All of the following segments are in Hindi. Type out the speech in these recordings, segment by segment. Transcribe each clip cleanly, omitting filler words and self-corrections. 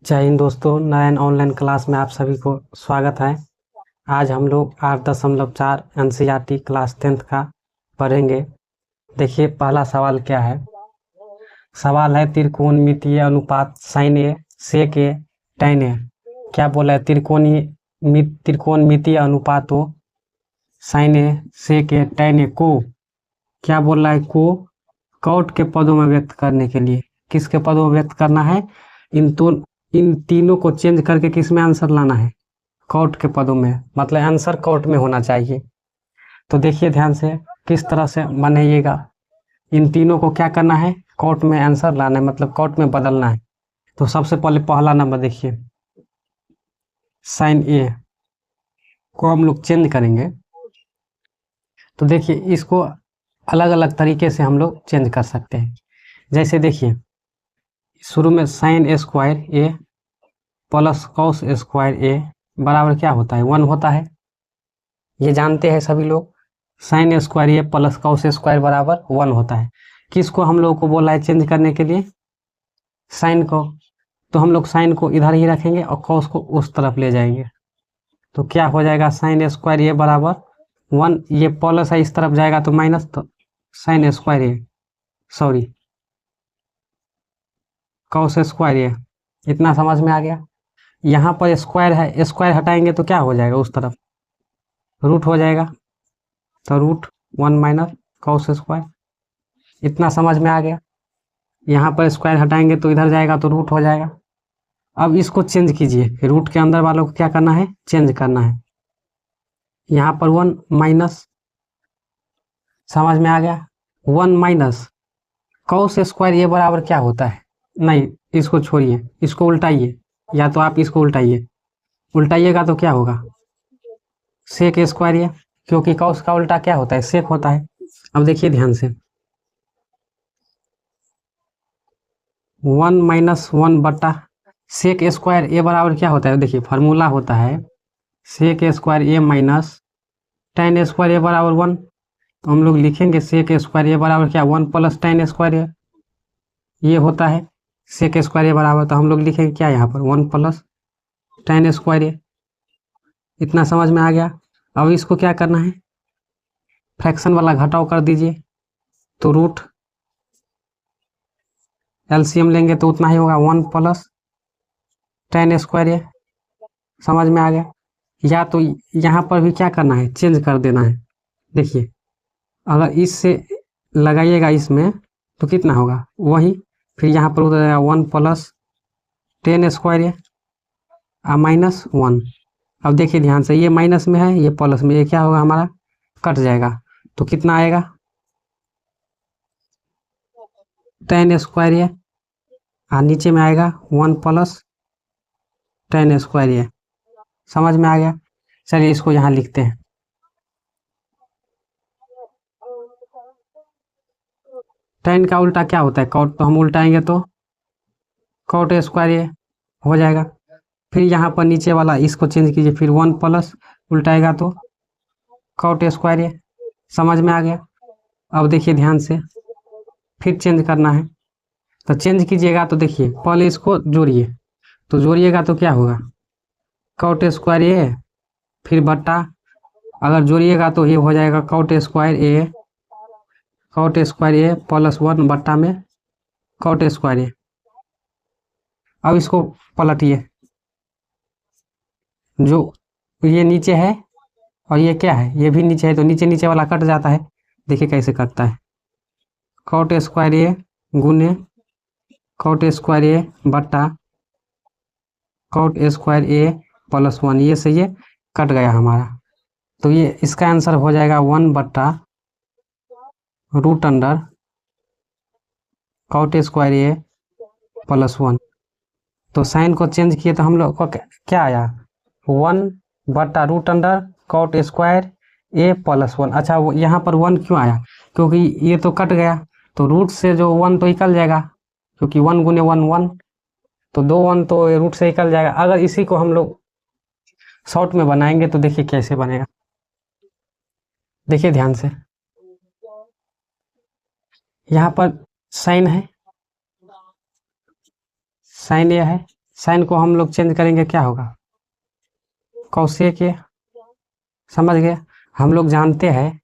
जय हिंद दोस्तों, नयन ऑनलाइन क्लास में आप सभी को स्वागत है। आज हम लोग 8.4 एनसीईआरटी क्लास 10th का पढ़ेंगे। देखिए पहला सवाल क्या है। सवाल है त्रिकोणमितीय अनुपात साइन ए सेक ए tan ए। क्या बोला है? त्रिकोणमितीय अनुपातों साइन ए सेक ए tan ए को क्या बोल रहा है? को कॉट के पदों में व्यक्त करने के लिए किसके पदों में व्यक्त करना है? इन तीनों को चेंज करके किस में आंसर लाना है? कॉट के पदों में, मतलब आंसर कॉट में होना चाहिए। तो देखिए ध्यान से किस तरह से बनाइएगा। इन तीनों को क्या करना है? कॉट में आंसर लाना है, मतलब कॉट में बदलना है। तो सबसे पहले पहला नंबर देखिए, साइन ए को हम लोग चेंज करेंगे। तो देखिए इसको अलग अलग तरीके से हम लोग चेंज कर सकते हैं। जैसे देखिए शुरू में sine square A plus cos square A बराबर क्या होता है? 1 होता है। ये जानते हैं सभी लोग। साइन स्क्वायर ए प्लस कॉस स्क्वायर बराबर 1 होता है। किसको हम लोग को बोला है चेंज करने के लिए? साइन को। तो हम लोग साइन को इधर ही रखेंगे और कॉस को उस तरफ ले जाएंगे। तो क्या हो जाएगा? साइन स्क्वायर ए बराबर 1। ये प्लस है, इस तरफ जाएगा तो माइनस, तो साइन स्क्वायर ए सॉरी कॉस स्क्वायर ए। इतना समझ में आ गया? यहाँ पर स्क्वायर है, स्क्वायर हटाएंगे तो क्या हो जाएगा? उस तरफ रूट हो जाएगा। तो रूट 1 माइनस कॉस स्क्वायर। इतना समझ में आ गया? यहाँ पर स्क्वायर हटाएंगे तो इधर जाएगा तो रूट हो जाएगा। अब इसको चेंज कीजिए, रूट के अंदर वालों को क्या करना है? चेंज करना है। यहाँ पर 1 माइनस, समझ में आ गया? 1 माइनस कॉस स्क्वायर ये बराबर क्या होता है? नहीं, इसको छोड़िए, इसको उल्टाइए। या तो आप इसको उल्टाइए, उल्टाइएगा तो क्या होगा? सेक स्क्वायर ये, क्योंकि कॉस का उल्टा क्या होता है? सेक होता है। अब देखिए ध्यान से, 1 माइनस 1 बटा सेक स्क्वायर ए बराबर क्या होता है? देखिए फार्मूला होता है sec square A minus tan square A बराबर 1। तो हम लोग लिखेंगे सेक स्क्वायर ए बराबर क्या? 1 प्लस tan स्क्वायर ए। ये होता है सेक स्क्वायर ए बराबर, तो हम लोग लिखेंगे क्या यहाँ पर? 1 प्लस tan स्क्वायर ए। इतना समझ में आ गया? अब इसको क्या करना है? फ्रैक्शन वाला घटाव कर दीजिए। तो रूट एलसीएम लेंगे तो उतना ही होगा, 1 प्लस tan स्क्वायर ए। समझ में आ गया? या तो यहाँ पर भी क्या करना है? चेंज कर देना है। देखिए अगर इससे लगाइएगा इसमें तो कितना होगा? वही, फिर यहाँ पर उधर जाएगा 1 plus tan square A minus 1। अब देखिए ध्यान से, ये माइनस में है, ये प्लस में, ये क्या होगा हमारा? कट जाएगा। तो कितना आएगा? tan स्क्वायर ए नीचे में आएगा 1 प्लस tan स्क्वायर ए। समझ में आ गया? चलिए इसको यहाँ लिखते हैं। tan का उल्टा क्या होता है? कॉट। तो हम उल्टाएंगे तो कॉट स्क्वायर ए हो जाएगा। फिर यहाँ पर नीचे वाला इसको चेंज कीजिए, फिर 1 प्लस उल्टाएगा तो कॉट स्क्वायर ए। समझ में आ गया? अब देखिए ध्यान से, फिर चेंज करना है। तो चेंज कीजिएगा तो देखिए पहले इसको जोड़िए। तो जोड़िएगा तो क्या होगा? कॉट स्क्वायर ए, फिर बट्टा, अगर जोड़िएगा तो ये हो जाएगा कॉट स्क्वायर ए प्लस 1 बट्टा में कॉट स्क्वायर ए। अब इसको पलटिए, जो ये नीचे है और ये क्या है? ये भी नीचे है, तो नीचे नीचे वाला कट जाता है। देखिए कैसे कटता है। कॉट स्क्वायर ए गुने कॉट स्क्वायर ए बट्टा कॉट स्क्वायर ए प्लस 1, ये से ये कट गया हमारा। तो ये इसका आंसर हो जाएगा 1 बट्टा रूट अंडर कॉट स्क्वायर ए प्लस 1। तो साइन को चेंज किए तो हम लोग को क्या आया? 1 बट्टा रूट अंडर कॉट स्क्वायर ए प्लस 1। अच्छा, वो यहाँ पर 1 क्यों आया? क्योंकि ये तो कट गया, तो रूट से जो 1 तो निकल जाएगा, क्योंकि 1 गुने 1 1, तो 2 1 तो रूट से निकल जाएगा। अगर इसी को हम लोग शॉर्ट में बनाएंगे तो देखिए कैसे बनेगा। देखिए ध्यान से, यहाँ पर साइन है, साइन ए है, साइन को हम लोग चेंज करेंगे, क्या होगा, कौशेक ए, समझ गए। हम लोग जानते हैं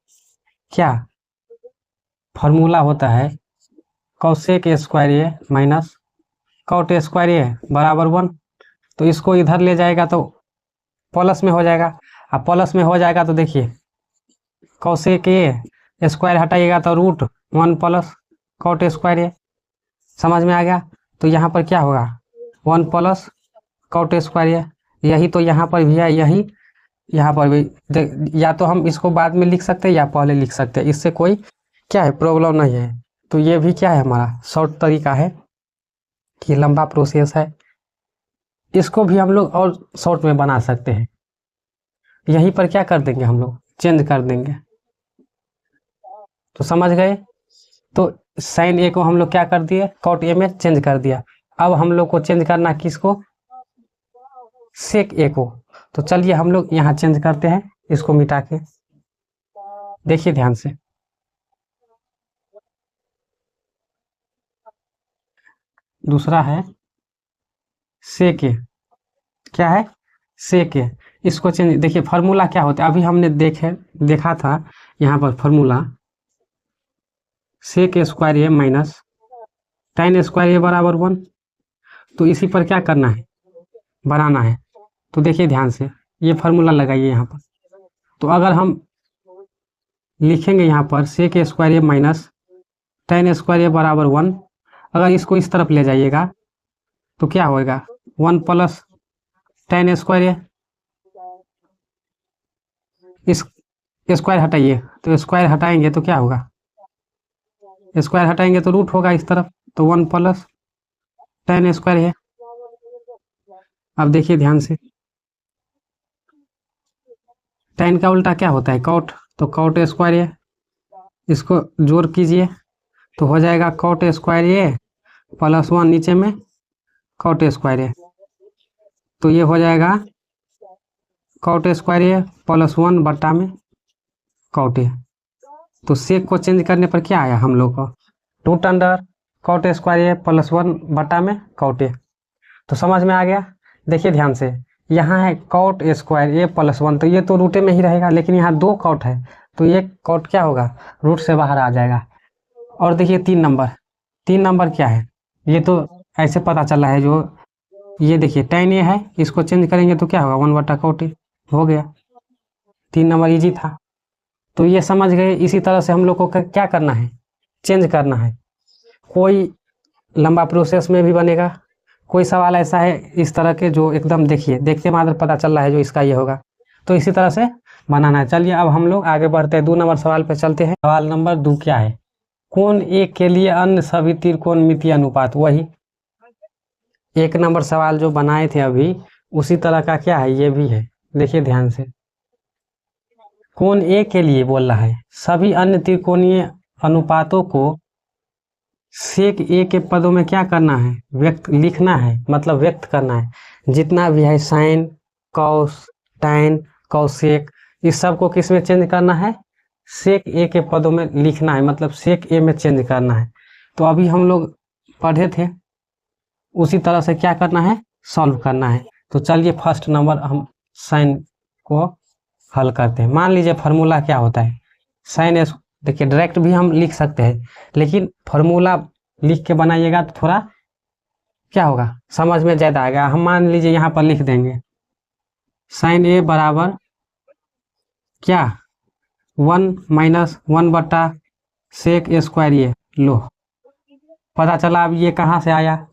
क्या फॉर्मूला होता है, cosec A square A minus cot A square A बराबर 1। तो इसको इधर ले जाएगा तो प्लस में हो जाएगा, अब प्लस में हो जाएगा तो देखिए कौशेक ए स्क्वायर हटाइएगा तो √1 प्लस कॉट ए स्क्वायर ए, समझ में आ गया। तो यहाँ पर क्या होगा, 1 प्लस कॉट ए स्क्वायर ए, यही तो यहाँ पर भी है, यही यहाँ पर भी। या तो हम इसको बाद में लिख सकते हैं या पहले लिख सकते हैं, इससे कोई क्या है प्रॉब्लम नहीं है। तो ये भी क्या है, हमारा शॉर्ट तरीका है कि लंबा प्रोसेस है, इसको भी हम लोग और शॉर्ट में बना सकते हैं। यहीं पर क्या कर देंगे, हम लोग चेंज कर देंगे। तो समझ गए। तो साइन ए को हम लोग क्या कर दिए, कॉट ए में चेंज कर दिया। अब हम लोग को चेंज करना किसको, सेक ए को। तो चलिए हम लोग यहाँ चेंज करते हैं, इसको मिटा के देखिए ध्यान से। दूसरा है सेक ए, क्या है, सेक ए। इसको चेंज, देखिए फार्मूला क्या होता है, अभी हमने देखा था यहाँ पर formula, sec A square A minus tan square A बराबर 1। तो इसी पर क्या करना है, बनाना है। तो देखिए ध्यान से, ये फार्मूला लगाइए यहाँ पर। तो अगर हम लिखेंगे यहाँ पर सेक ए square A minus tan square A बराबर 1, अगर इसको इस तरफ ले जाइएगा तो क्या होएगा, 1 प्लस tan स्क्वायर ए, इस स्क्वायर हटाइए, तो स्क्वायर हटाएंगे तो क्या होगा, स्क्वायर हटाएंगे तो रूट होगा इस तरफ, तो 1 प्लस tan स्क्वायर है। अब देखिए ध्यान से, tan का उल्टा क्या होता है, कॉट। तो कॉट स्क्वायर है, इसको जोड़ कीजिए तो हो जाएगा कॉट स्क्वायर ए प्लस 1 नीचे में कॉट स्क्वायर ए। तो ये हो जाएगा कॉट स्क्वायर ए प्लस 1 बट्टा में कॉट ए। तो सेक को चेंज करने पर क्या आया हम लोग को, √अंडर कॉट स्क्वायर ए प्लस 1 बट्टा में कॉट ए। तो समझ में आ गया। देखिए ध्यान से, यहाँ है कॉट स्क्वायर ए प्लस 1, तो ये तो रूटे में ही रहेगा, लेकिन यहाँ 2 कॉट है तो ये कॉट क्या होगा, रूट से बाहर आ जाएगा। और देखिए 3 नंबर क्या है, ये तो ऐसे पता चला है, जो ये देखिए tan ए है, इसको चेंज करेंगे तो क्या होगा, 1 बटा कॉट ए हो गया। 3 नंबर इजी था। तो ये समझ गए। इसी तरह से हम लोग को क्या करना है, चेंज करना है। कोई लंबा प्रोसेस में भी बनेगा, कोई सवाल ऐसा है इस तरह के जो एकदम देखिए देखते मात्र पता चल रहा है जो इसका ये होगा, तो इसी तरह से बनाना है। चलिए अब हम लोग आगे बढ़ते हैं, 2 नंबर सवाल पे चलते हैं। सवाल नंबर 2 क्या है, कोण एक के लिए अन्य सभी त्रिकोणमितीय अनुपात। वही 1 नंबर सवाल जो बनाए थे अभी, उसी तरह का क्या है, ये भी है। देखिए ध्यान से, कोण ए के लिए बोल रहा है सभी अन्य त्रिकोणीय अनुपातों को सेक ए के पदों में क्या करना है, लिखना है, मतलब व्यक्त करना है। जितना भी है साइन, कॉस, tan, कॉसेक, इस सब को किस में चेंज करना है, सेक ए के पदों में लिखना है, मतलब सेक ए में चेंज करना है। तो अभी हम लोग पढ़े थे, उसी तरह से क्या करना है, सॉल्व करना है। तो चलिए फर्स्ट नंबर हम साइन को हल करते हैं। मान लीजिए फार्मूला क्या होता है, साइन, देखिए डायरेक्ट भी हम लिख सकते हैं, लेकिन फार्मूला लिख के बनाइएगा तो थोड़ा क्या होगा, समझ में ज़्यादा आएगा। हम मान लीजिए यहाँ पर लिख देंगे साइन ए बराबर क्या, 1 माइनस 1 बट्टा सेक ए स्क्वायर ए। लो पता चला अब ये कहाँ से आया,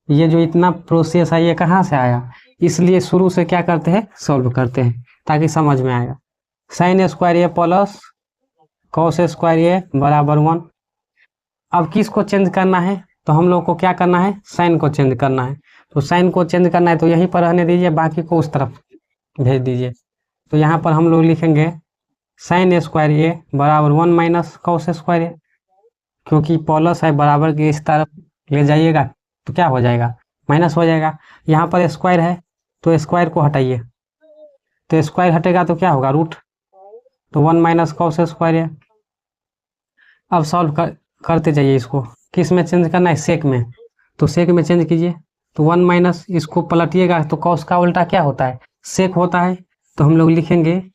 ये जो इतना प्रोसेस है ये कहाँ से आया। इसलिए शुरू से क्या करते हैं, सॉल्व करते हैं ताकि समझ में आएगा। Sine square A plus cos square A बराबर 1। अब किसको चेंज करना है, तो हम लोग को क्या करना है, साइन को चेंज करना है। तो साइन को चेंज करना है तो यहीं पर रहने दीजिए, बाकी को उस तरफ भेज दीजिए। तो यहाँ पर हम लोग लिखेंगे साइन स्क्वायर ए बराबर 1 माइनस कॉस स्क्वायर ए, क्योंकि प्लस है बराबर के इस तरफ ले जाइएगा तो क्या हो जाएगा, माइनस हो जाएगा। यहाँ पर स्क्वायर है तो स्क्वायर को हटाइए, तो स्क्वायर हटेगा तो क्या होगा, रूट। तो 1 माइनस कॉस स्क्वायर ए। अब सॉल्व करते जाइए इसको, किस में चेंज करना है, सेक में। तो सेक में चेंज कीजिए तो 1 माइनस इसको पलटिएगा तो कॉस का उल्टा क्या होता है, सेक होता है। तो हम लोग लिखेंगे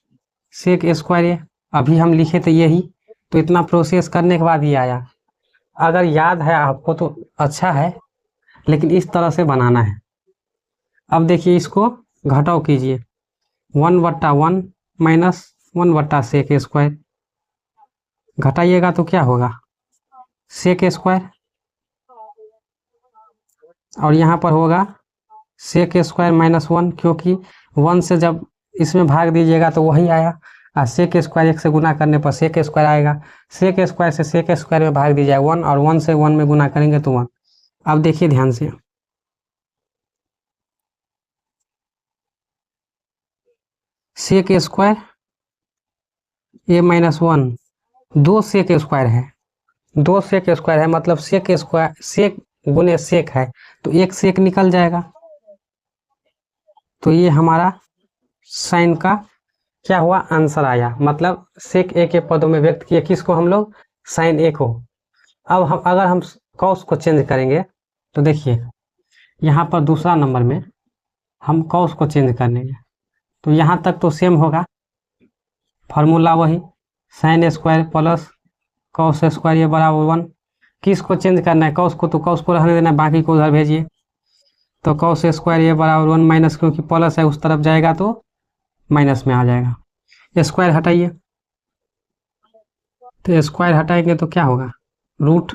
सेक स्क्वायर ए, अभी हम लिखे थे यही, तो इतना प्रोसेस करने के बाद ये आया। अगर याद है आपको तो अच्छा है, लेकिन इस तरह से बनाना है। अब देखिए इसको घटाव कीजिए, 1/1 माइनस 1/ सेक स्क्वायर, घटाइएगा तो क्या होगा, सेक स्क्वायर, और यहाँ पर होगा सेक स्क्वायर -1, क्योंकि 1 से जब इसमें भाग दीजिएगा तो वही आया, और सेक स्क्वायर 1 से गुना करने पर सेक स्क्वायर आएगा। सेक स्क्वायर से सेक स्क्वायर में भाग दीजिएगा 1, और 1 से 1 में गुना करेंगे तो 1। अब देखिए ध्यान से, सेक स्क्वायर ए -1, 2 सेक स्क्वायर है, 2 सेक स्क्वायर है, मतलब सेक स्क्वायर सेक गुने सेक है, तो एक सेक निकल जाएगा। तो ये हमारा साइन का क्या हुआ, आंसर आया, मतलब सेक ए के पदों में व्यक्त किए किसको हम लोग, साइन ए को। अब हम अगर हम कॉस को चेंज करेंगे तो देखिए यहाँ पर दूसरा नंबर में हम कॉस को चेंज कर लेंगे, तो यहाँ तक तो सेम होगा, फार्मूला वही, sine square plus cos square ये बराबर 1। किसको चेंज करना है, कॉस को, तो कॉस को रहने देना है, बाकी को उधर भेजिए। तो कॉस स्क्वायर ये बराबर 1 माइनस, क्योंकि प्लस है उस तरफ जाएगा तो माइनस में आ जाएगा। स्क्वायर हटाइए, तो स्क्वायर हटाएंगे तो क्या होगा, रूट,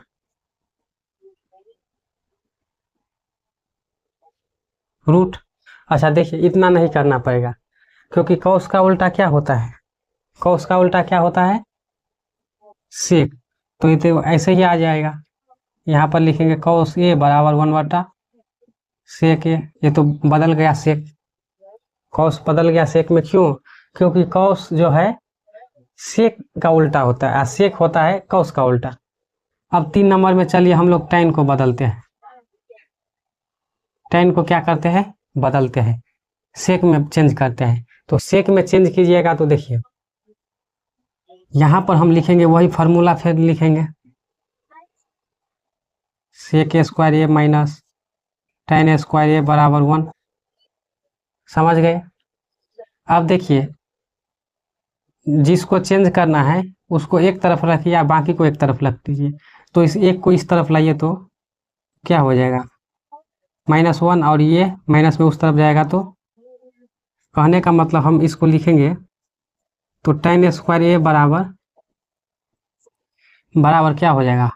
रूट। अच्छा देखिए इतना नहीं करना पड़ेगा, क्योंकि कॉस का उल्टा क्या होता है, कॉस का उल्टा क्या होता है, सेक। तो ये तो ऐसे ही आ जाएगा, यहाँ पर लिखेंगे कॉस ए बराबर 1/, सेक ए, ये तो बदल गया सेक, कॉस बदल गया सेक में, क्यों, क्योंकि कॉस जो है सेक का उल्टा होता है, सेक होता है कॉस का उल्टा। अब 3 नंबर में चलिए हम लोग tan को बदलते हैं, tan को क्या करते हैं, बदलते हैं, सेक में चेंज करते हैं। तो सेक में चेंज कीजिएगा तो देखिए यहाँ पर हम लिखेंगे वही फार्मूला, फिर लिखेंगे sec square A minus tan square A बराबर 1, समझ गए। अब देखिए जिसको चेंज करना है उसको एक तरफ रखिए, या बाकी को एक तरफ रख दीजिए। तो इस एक को इस तरफ लाइए तो क्या हो जाएगा, -1, और ये माइनस में उस तरफ जाएगा, तो कहने का मतलब हम इसको लिखेंगे तो tan स्क्वायर ए बराबर क्या हो जाएगा,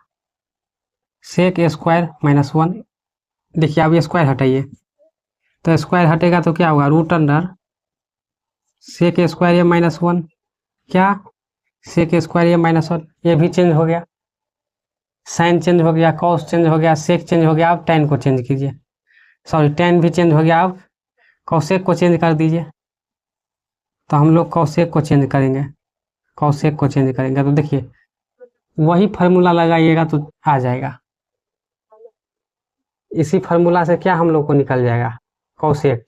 सेक स्क्वायर -1। देखिए अब ये स्क्वायर हटाइए, तो स्क्वायर हटेगा तो क्या होगा, रूट अंडर सेक स्क्वायर ए -1, क्या, सेक स्क्वायर ए -1, ये भी चेंज हो गया, साइन चेंज हो गया, कॉस चेंज हो गया, सेक चेंज हो गया। अब tan को चेंज कीजिए, सॉरी tan भी चेंज हो गया, अब कॉसेक को चेंज कर दीजिए। तो हम लोग कॉसेक को चेंज करेंगे, कॉसेक को चेंज करेंगे, तो देखिए वही फार्मूला लगाइएगा तो आ जाएगा। इसी फार्मूला से क्या हम लोग को निकल जाएगा, कॉसेक।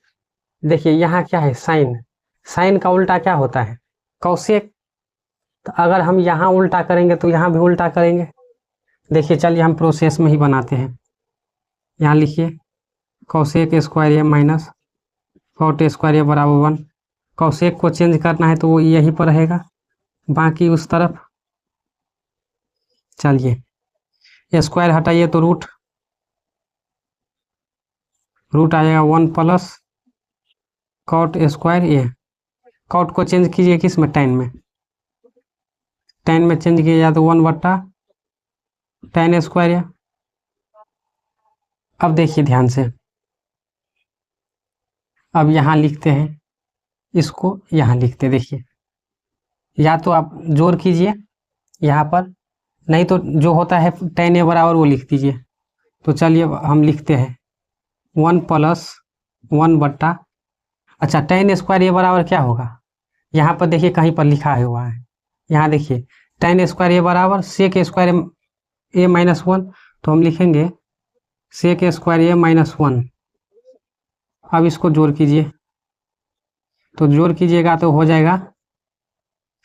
देखिए यहाँ क्या है, साइन, साइन का उल्टा क्या होता है, कॉसेक। तो अगर हम यहाँ उल्टा करेंगे तो यहाँ भी उल्टा करेंगे। देखिए चलिए हम प्रोसेस में ही बनाते हैं, यहाँ लिखिए cosec square A minus cot square A बराबर 1। कॉसेक को चेंज करना है तो वो यहीं पर रहेगा, बाकी उस तरफ। चलिए स्क्वायर हटाइए तो रूट, रूट आ जाएगा 1 प्लस कॉट स्क्वायर ए। कॉट को चेंज कीजिए किस में, tan में, tan में चेंज किया जाए तो 1/tan स्क्वायर ए। अब देखिए ध्यान से, अब यहाँ लिखते हैं, इसको यहाँ लिखते, देखिए या तो आप जोड़ कीजिए यहाँ पर, नहीं तो जो होता है tan ए बराबर वो लिख दीजिए। तो चलिए हम लिखते हैं 1 प्लस 1/, अच्छा tan स्क्वायर ए बराबर क्या होगा, यहाँ पर देखिए कहीं पर लिखा हुआ है, यहाँ देखिए tan स्क्वायर ए बराबर सेक स्क्वायर ए -1, तो हम लिखेंगे सेक स्क्वायर ए -1। अब इसको जोड़ कीजिए, तो जोड़ कीजिएगा तो हो जाएगा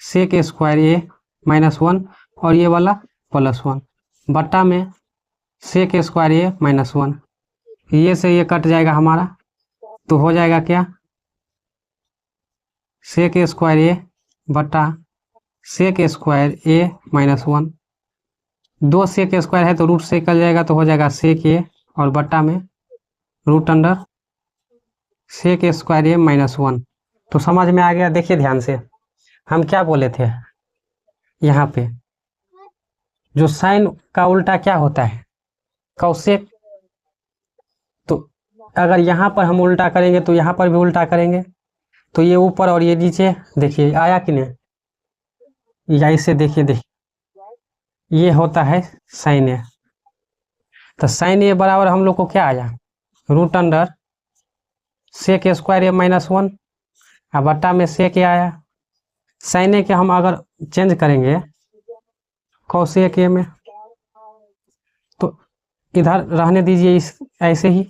सेक स्क्वायर ए -1, और ये वाला +1 बट्टा में सेक स्क्वायर ए -1, ये से ये कट जाएगा हमारा, तो हो जाएगा क्या, सेक स्क्वायर ए बटा sec square A minus 1। 2 sec square है तो रूट से निकल जाएगा, तो हो जाएगा सेक ए और बट्टा में root under sec square A minus 1। तो समझ में आ गया। देखिए ध्यान से, हम क्या बोले थे यहाँ पे, जो साइन का उल्टा क्या होता है, कौसेक। तो अगर यहाँ पर हम उल्टा करेंगे तो यहाँ पर भी उल्टा करेंगे, तो ये ऊपर और ये नीचे, देखिए आया कि नहीं, या इसे देखिए ये होता है साइन ए। तो साइन ए बराबर हम लोग को क्या आया, root under sec square A minus 1 और बट्टा में सेक ए आया। साइन ए के हम अगर चेंज करेंगे कौसेक ए में, तो इधर रहने दीजिए इस ऐसे ही,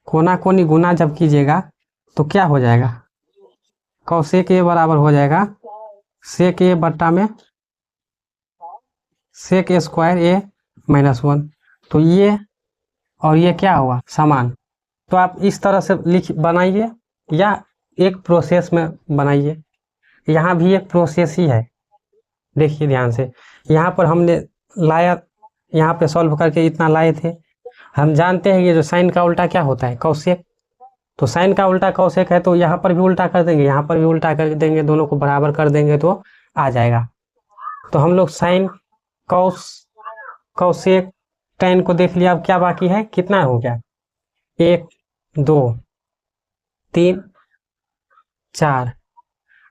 कोना कोनी गुना जब कीजिएगा तो क्या हो जाएगा, कौसेक ए बराबर हो जाएगा सेक ए बट्टा में सेक स्क्वायर ए माइनस 1। तो ये और ये क्या हुआ, समान। तो आप इस तरह से लिख बनाइए या एक प्रोसेस में बनाइए, यहाँ भी एक प्रोसेस ही है। देखिए ध्यान से, यहाँ पर हमने लाया, यहाँ पे सॉल्व करके इतना लाए थे। हम जानते हैं ये जो साइन का उल्टा क्या होता है, कौसेक। तो साइन का उल्टा कौसेक है, तो यहाँ पर भी उल्टा कर देंगे, यहाँ पर भी उल्टा कर देंगे, दोनों को बराबर कर देंगे तो आ जाएगा। तो हम लोग साइन कौसेक tan को देख लिया। अब क्या बाकी है, कितना हो गया, 1 2 3 4।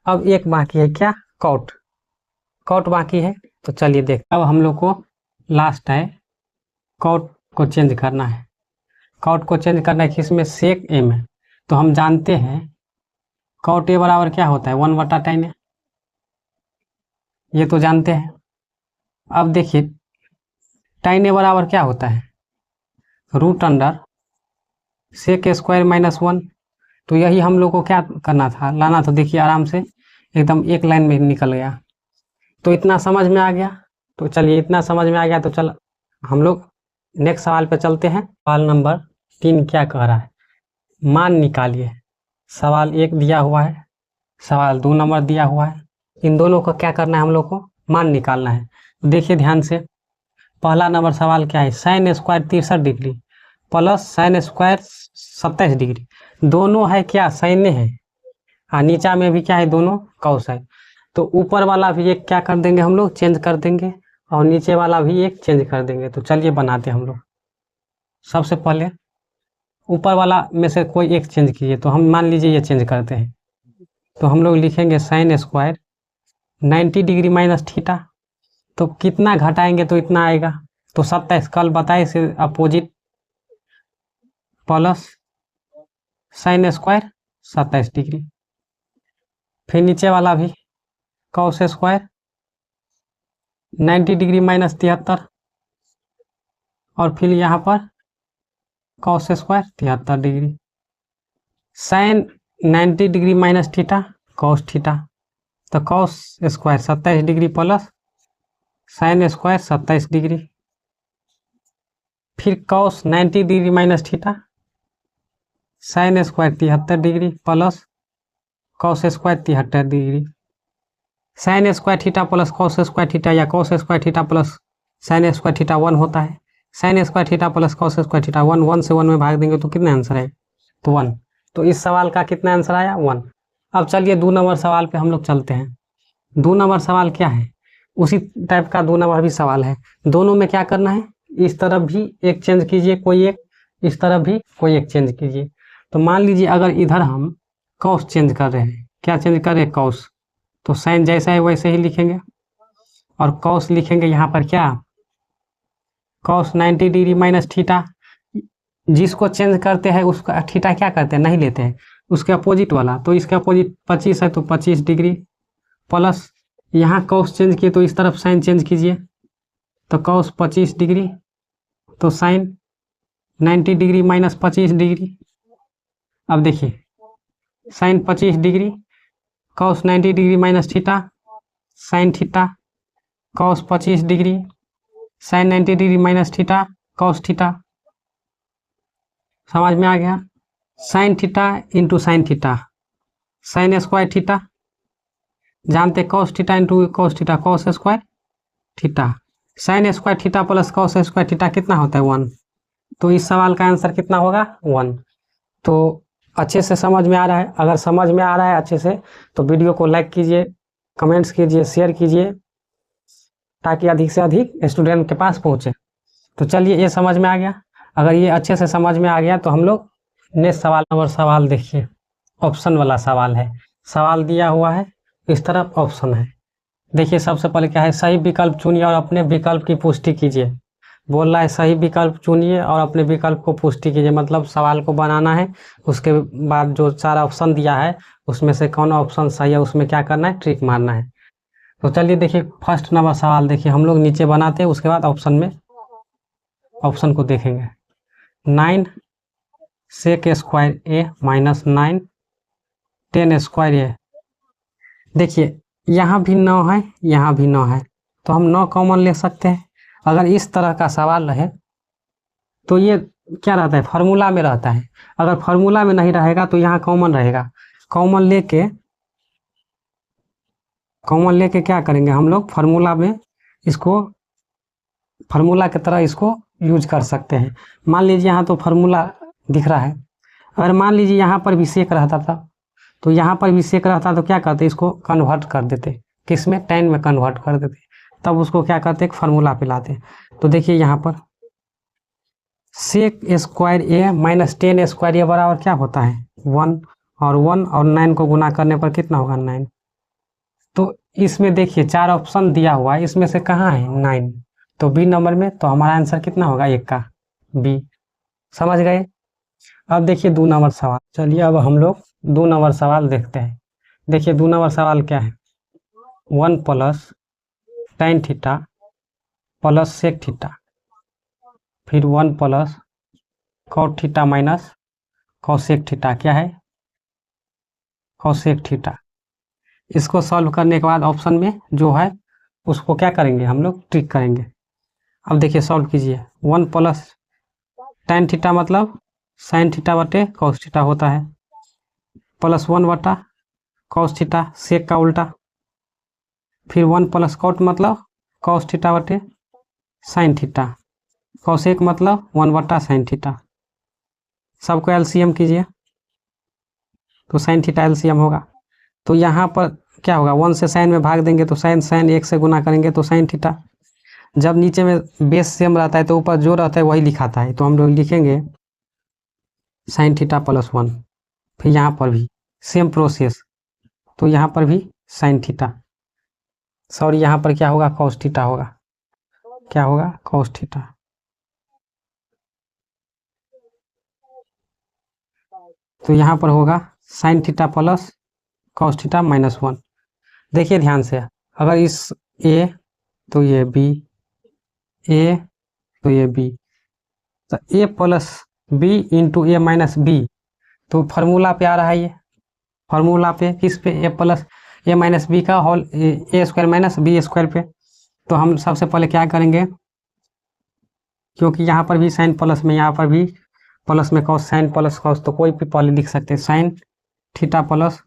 अब एक बाकी है क्या, कॉट बाकी है। तो चलिए देख, अब हम लोग को लास्ट है कॉट को चेंज करना है। कॉट को चेंज करना है किसमें, सेक ए में। तो हम जानते हैं कॉट ए बराबर क्या होता है, 1/tan ए, ये तो जानते हैं। अब देखिए tan ए बराबर क्या होता है, root under sec square minus 1। तो यही हम लोग को क्या करना था, लाना था। देखिए आराम से एकदम एक लाइन में निकल गया। तो इतना समझ में आ गया। तो चलिए इतना समझ में आ गया, तो चल हम लोग नेक्स्ट सवाल पे चलते हैं। सवाल नंबर 3 क्या कह रहा है, मान निकालिए। सवाल 1 दिया हुआ है, सवाल 2 नंबर दिया हुआ है। इन दोनों को क्या करना है, हम लोग को मान निकालना है। देखिए ध्यान से, पहला नंबर सवाल क्या है, sine square 63 degree plus sine square 27 degree. दोनों है क्या, साइन है, और नीचा में भी क्या है, दोनों कौस है। तो ऊपर वाला भी एक क्या कर देंगे हम लोग, चेंज कर देंगे, और नीचे वाला भी एक चेंज कर देंगे। तो चलिए बनाते हैं हम लोग। सबसे पहले ऊपर वाला में से कोई एक चेंज कीजिए। तो हम मान लीजिए ये चेंज करते हैं, तो हम लोग लिखेंगे sine square 90 degree minus theta. तो कितना घटाएंगे तो इतना आएगा, तो 27, कल बताए इसे opposite, plus sine square 27 degree. फिर नीचे वाला भी कॉस स्क्वायर 90 डिग्री माइनस 73, और फिर यहाँ पर cos square 73 degree. Sine 90 degree minus theta cos theta, तो cos square 27 degree plus sine square 27 degree. फिर cos 90 degree minus theta sine square 73 degree plus cos square 73 degree. Sine square theta plus cos square theta या cos square theta plus sine square theta 1 होता है। Sine square theta plus cos square theta 1, 1 से 1 में भाग देंगे तो कितना आंसर है, तो 1। तो इस सवाल का कितना आंसर आया, 1। अब चलिए 2 नंबर सवाल पे हम लोग चलते हैं। 2 नंबर सवाल क्या है, उसी टाइप का 2 नंबर भी सवाल है। दोनों में क्या करना है, इस तरफ भी एक चेंज कीजिए कोई एक, इस तरफ भी कोई एक चेंज कीजिए। तो मान लीजिए अगर इधर हम कॉस चेंज कर रहे हैं, क्या चेंज कर रहे हैं, कॉस, तो साइन जैसा है वैसे ही लिखेंगे, और कॉस लिखेंगे यहाँ पर क्या, कॉस 90 डिग्री माइनस थीटा। जिसको चेंज करते हैं उसका थीटा क्या करते हैं, नहीं लेते हैं, उसके अपोजिट वाला। तो इसके अपोजिट 25 है तो 25 डिग्री प्लस यहाँ कॉस चेंज किए तो इस तरफ साइन चेंज कीजिए, तो कॉस 25 डिग्री, तो साइन 90 डिग्री माइनस 25 डिग्री। अब देखिए sine 25 degree cos 90 degree minus theta sine theta cos 25 degree sine 90 degree minus theta cos theta, समझ में आ गया। Sine theta into sine theta, sine square theta, जानते cos theta into cos theta cos square theta, sine square theta plus cos square theta कितना होता है 1। तो इस सवाल का आंसर कितना होगा 1। तो अच्छे से समझ में आ रहा है, अगर समझ में आ रहा है अच्छे से तो वीडियो को लाइक कीजिए, कमेंट्स कीजिए, शेयर कीजिए, ताकि अधिक से अधिक स्टूडेंट के पास पहुंचे। तो चलिए ये समझ में आ गया। अगर ये अच्छे से समझ में आ गया तो हम लोग नेक्स्ट सवाल नंबर सवाल देखिए, ऑप्शन वाला सवाल है। सवाल दिया हुआ है, इस तरफ ऑप्शन है। देखिए सबसे पहले क्या है, सही विकल्प चुनिए और अपने विकल्प की पुष्टि कीजिए। बोल रहा है सही विकल्प चुनिए और अपने विकल्प को पुष्टि कीजिए, मतलब सवाल को बनाना है, उसके बाद जो 4 ऑप्शन दिया है उसमें से कौन ऑप्शन सही है उसमें क्या करना है, ट्रिक मारना है। तो चलिए देखिए फर्स्ट नंबर सवाल देखिए, हम लोग नीचे बनाते हैं उसके बाद ऑप्शन में ऑप्शन को देखेंगे। 9 sec square A minus 9 10 square ए। देखिए यहाँ भी 9 है, यहाँ भी 9 है, तो हम 9 कॉमन ले सकते हैं। अगर इस तरह का सवाल रहे तो ये क्या रहता है, फार्मूला में रहता है। अगर फार्मूला में नहीं रहेगा तो यहाँ कॉमन रहेगा। कॉमन लेके क्या करेंगे हम लोग, फार्मूला में इसको फार्मूला की तरह इसको यूज कर सकते हैं। मान लीजिए यहाँ तो फार्मूला दिख रहा है, अगर मान लीजिए यहाँ पर भी सेक रहता था तो यहाँ पर भी सेक रहता तो क्या करते, इसको कन्वर्ट कर देते, किस में, tan में कन्वर्ट कर देते, तब उसको क्या करते, एक फार्मूला पे लाते। तो देखिए यहाँ पर sec square A minus 10 square A बराबर क्या होता है 1, और 1 और 9 को गुना करने पर कितना होगा 9। तो इसमें देखिए 4 ऑप्शन दिया हुआ है, इसमें से कहाँ है 9, तो बी नंबर में, तो हमारा आंसर कितना होगा 1 का बी। समझ गए। अब देखिए 2 नंबर सवाल, चलिए अब हम लोग 2 नंबर सवाल देखते हैं। देखिए 2 नंबर सवाल क्या है, 1 plus tan theta plus sec theta, फिर 1 plus cot theta minus cosec theta, क्या है कॉसेक थीटा। इसको सॉल्व करने के बाद ऑप्शन में जो है उसको क्या करेंगे हम लोग, ट्रिक करेंगे। अब देखिए सॉल्व कीजिए, 1 प्लस tan थीटा मतलब साइन थीटा बटे कॉस थीटा होता है, प्लस 1 बटा कॉस थीटा सेक का उल्टा, फिर 1 प्लस कॉट मतलब कॉस थीटा बटे साइन थीटा, कॉसेक मतलब 1 बटा साइन थीटा। सबको एलसीएम कीजिए तो साइन थीटा एलसीएम होगा। तो यहाँ पर क्या होगा, 1 से साइन में भाग देंगे तो साइन 1 से गुना करेंगे तो साइन थीटा। जब नीचे में बेस सेम रहता है तो ऊपर जो रहता है वही लिखाता है, तो हम लोग लिखेंगे साइन थीटा प्लस 1। फिर यहाँ पर भी सेम प्रोसेस, तो यहाँ पर भी साइन थीटा, सॉरी यहाँ पर क्या होगा कॉस थीटा होगा, क्या होगा कॉस थीटा। तो यहाँ पर होगा sine theta plus cos theta minus 1। देखिए ध्यान से, अगर इस ए तो ये बी, ए तो ये बी, तो ए plus B into A minus B, तो फार्मूला पे आ रहा है ये, फार्मूला पे किस पे, ए प्लस ए माइनस बी का होल ए स्क्वायर माइनस बी स्क्वायर पे। तो हम सबसे पहले क्या करेंगे, क्योंकि यहाँ पर भी साइन प्लस में, यहाँ पर भी प्लस में कॉस, साइन प्लस कॉस, तो कोई भी पहले लिख सकते हैं, sine theta plus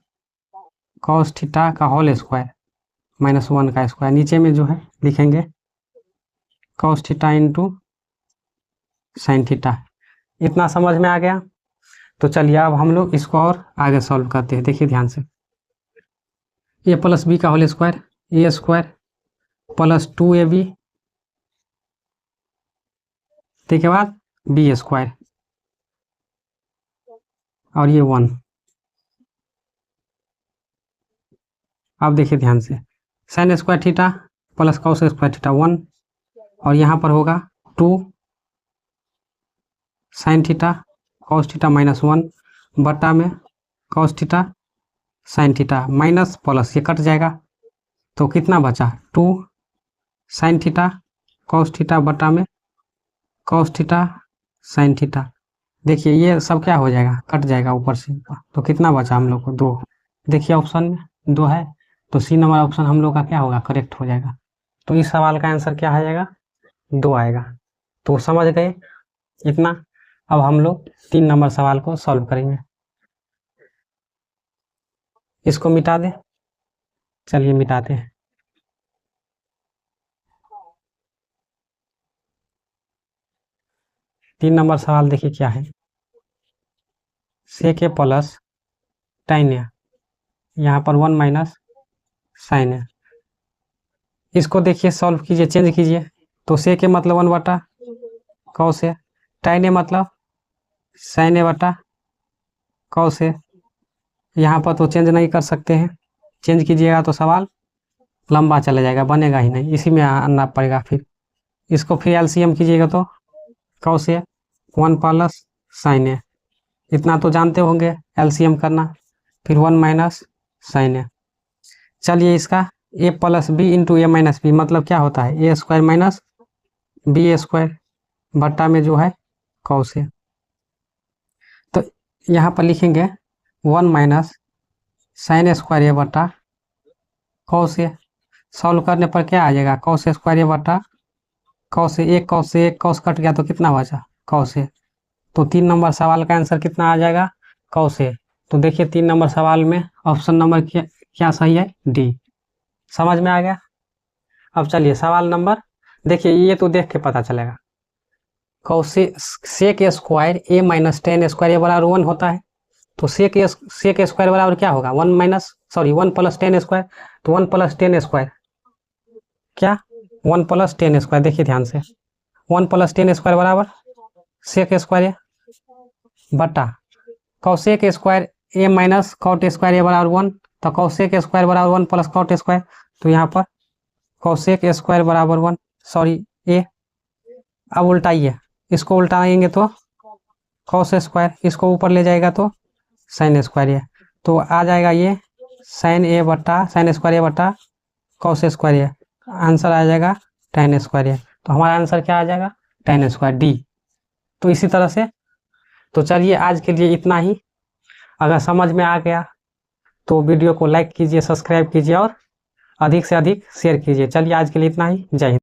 cos theta का होल स्क्वायर माइनस 1 का स्क्वायर, नीचे में जो है लिखेंगे cos theta into sine theta. इतना समझ में आ गया। तो चलिए अब हम लोग इसको और आगे सॉल्व करते हैं। देखिए ध्यान से, ए प्लस बी का होल स्क्वायर, ए स्क्वायर प्लस 2ab, ठीक है बाद बी स्क्वायर और ये 1। अब देखिए ध्यान से, sign square theta plus cos square theta 1, और यहाँ पर होगा 2 sign theta cos theta minus 1 बटा में cos theta sine theta, minus plus ये कट जाएगा, तो कितना बचा 2 साइन थीटा कॉस थीटा बटा में कॉस थीटा साइन थीटा। देखिए ये सब क्या हो जाएगा, कट जाएगा ऊपर से, तो कितना बचा हम लोग को 2। देखिए ऑप्शन में 2 है, तो सी नंबर ऑप्शन हम लोग का क्या होगा, करेक्ट हो जाएगा। तो इस सवाल का आंसर क्या आ जाएगा 2 आएगा। तो समझ गए इतना। अब हम लोग 3 नंबर सवाल को सॉल्व करेंगे। इसको मिटा दें, चलिए मिटाते हैं। तीन नंबर सवाल देखिए क्या है। सेक ए प्लस tan ए, यहाँ पर 1 माइनस sin ए। इसको देखिए सॉल्व कीजिए, चेंज कीजिए। तो सेक ए मतलब 1 बटा cos ए, tan ए मतलब sin ए बटा cos ए। यहाँ पर तो चेंज नहीं कर सकते हैं, चेंज कीजिएगा तो सवाल लंबा चला जाएगा, बनेगा ही नहीं, इसी में आना पड़ेगा। फिर इसको फिर एलसीएम कीजिएगा तो cos ए 1 प्लस sin ए, इतना तो जानते होंगे एलसीएम करना। फिर 1 माइनस sin ए। चलिए इसका a plus B into A minus B मतलब क्या होता है, A square minus B square बट्टा में जो है cos ए। तो यहाँ पर लिखेंगे 1 माइनस sin स्क्वायर ए बट्टा cos ए। सॉल्व करने पर क्या आ जाएगा, cos स्क्वायर ए बट्टा cos ए। एक cos से एक cos कट गया तो कितना बचा, cos ए। तो 3 नंबर सवाल का आंसर कितना आ जाएगा, cos ए। तो देखिए 3 नंबर सवाल में ऑप्शन नंबर क्या सही है, डी। समझ में आ गया। अब चलिए सवाल नंबर देखिए, ये तो देख के पता चलेगा। Sec square A minus tan square A बराबर 1 होता है। तो सेक स्क्वायर बराबर क्या होगा, 1 प्लस tan स्क्वायर। तो 1 प्लस tan स्क्वायर क्या, 1 प्लस tan स्क्वायर। देखिए ध्यान से, 1 प्लस tan स्क्वायर बराबर सेक स्क्वायर ए बटा cosec square A minus cot square A बराबर 1। तो कॉसेक स्क्वायर बराबर 1 प्लस कॉट स्क्वायर। तो यहाँ पर कॉसेक स्क्वायर बराबर 1 ए। अब उल्टाइए, इसको उल्टाएंगे तो कॉस स्क्वायर, इसको ऊपर ले जाएगा तो साइन स्क्वायर ए। तो आ जाएगा ये साइन स्क्वायर ए बटा कॉस स्क्वायर ए। आंसर आ जाएगा tan स्क्वायर ए। तो हमारा आंसर क्या आ जाएगा, tan स्क्वायर डी। तो इसी तरह से, तो चलिए आज के लिए इतना ही। अगर समझ में आ गया तो वीडियो को लाइक कीजिए, सब्सक्राइब कीजिए और अधिक से अधिक शेयर कीजिए। चलिए आज के लिए इतना ही, जय हिंद।